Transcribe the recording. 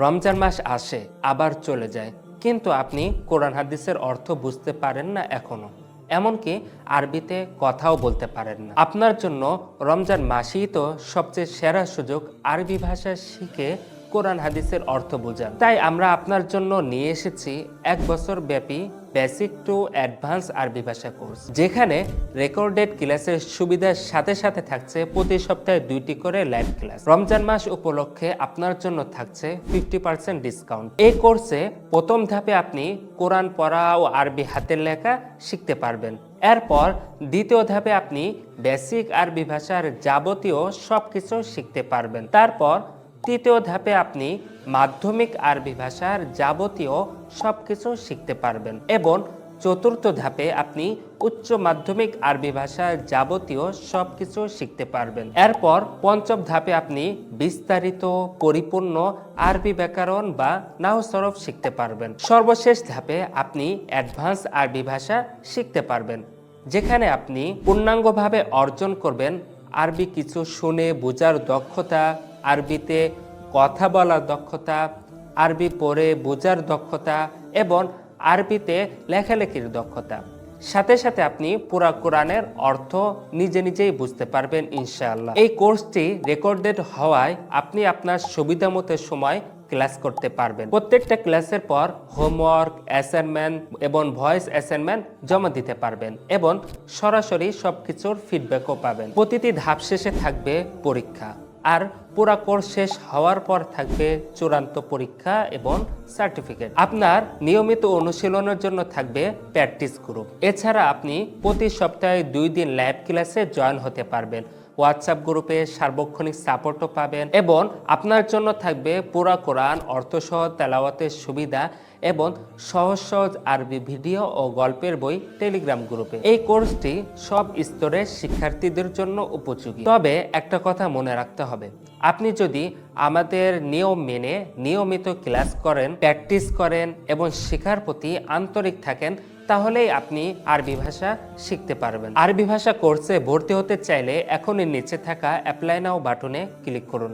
রমজান মাস আসে আবার চলে যায়, কিন্তু আপনি কোরআন হাদিসের অর্থ বুঝতে পারেন না এখনো, এমনকি আরবিতে কথাও বলতে পারেন না। আপনার জন্য রমজান মাসেই তো সবচেয়ে সেরা সুযোগ আরবি ভাষা শিখে কোরআন হাদিসের অর্থ বোঝার। তাই আমরা আপনার জন্য নিয়ে এসেছি 1 বছর ব্যাপী বেসিক টু অ্যাডভান্স আরবি ভাষা কোর্স, যেখানে রেকর্ডেড ক্লাসের সুবিধার সাথে সাথে থাকছে প্রতি সপ্তাহে 2টি করে লাইভ ক্লাস। রমজান মাস উপলক্ষে আপনার জন্য থাকছে 50% ডিসকাউন্ট। এই কোর্সে প্রথম ধাপে আপনি কোরআন পড়া ও আরবি হাতের লেখা শিখতে পারবেন। এরপর দ্বিতীয় ধাপে আপনি বেসিক আরবি ভাষার যাবতীয় সবকিছু শিখতে পারবেন। তারপর তৃতীয় ধাপে আপনি মাধ্যমিক আরবি ভাষার যাবতীয় সবকিছু শিখতে পারবেন এবং চতুর্থ ধাপে আপনি উচ্চ মাধ্যমিক আরবি ভাষার যাবতীয় সবকিছু শিখতে পারবেন। এরপর পঞ্চম ধাপে আপনি বিস্তারিত পরিপূর্ণ আরবি ব্যাকরণ বা নাহু সরফ শিখতে পারবেন। সর্বশেষ ধাপে আপনি অ্যাডভান্স আরবি ভাষা শিখতে পারবেন, যেখানে আপনি পূর্ণাঙ্গভাবে অর্জন করবেন আরবি কিছু শুনে বোঝার দক্ষতা, আরবিতে কথা বলার দক্ষতা, আরবি পড়ে বোঝার দক্ষতা এবং আরবিতে লেখালেখির দক্ষতা। সাথে সাথে আপনি পুরা কোরআনের অর্থ নিজে নিজেই বুঝতে পারবেন ইনশাআল্লাহ। এই কোর্সটি রেকর্ডেড হওয়ায় আপনি আপনার সুবিধামতো সময় ক্লাস করতে পারবেন। প্রত্যেকটা ক্লাসের পর হোমওয়ার্ক, অ্যাসাইনমেন্ট এবং ভয়েস অ্যাসাইনমেন্ট জমা দিতে পারবেন এবং সরাসরি সবকিছুর ফিডব্যাকও পাবেন। প্রতিটি ধাপ শেষে থাকবে পরীক্ষা, আর পুরা কোর্স শেষ হওয়ার পর থাকবে চূড়ান্ত পরীক্ষা এবং সার্টিফিকেট। আপনার নিয়মিত অনুশীলনের জন্য থাকবে প্র্যাকটিস গ্রুপ। এছাড়া আপনি প্রতি সপ্তাহে 2 দিন লাইভ ক্লাসে জয়েন হতে পারবেন। হোয়াটসঅ্যাপ গ্রুপে সার্বক্ষণিক সাপোর্টও পাবেন এবং আপনার জন্য থাকবে পুরা কোরআন অর্থসহ তেলাওয়াতের সুবিধা এবং সহজ সহজ আরবি ভিডিও ও গল্পের বই টেলিগ্রাম গ্রুপে। এই কোর্সটি সব স্তরের শিক্ষার্থীদের জন্য উপযোগী। তবে একটা কথা মনে রাখতে হবে, আপনি যদি আমাদের নিয়ম মেনে নিয়মিত ক্লাস করেন, প্র্যাকটিস করেন এবং শেখার প্রতি আন্তরিক থাকেন, তাহলেই আপনি আরবি ভাষা শিখতে পারবেন। আরবি ভাষা কোর্সে ভর্তি হতে চাইলে এখনই নিচে থাকা অ্যাপ্লাই নাও বাটনে ক্লিক করুন।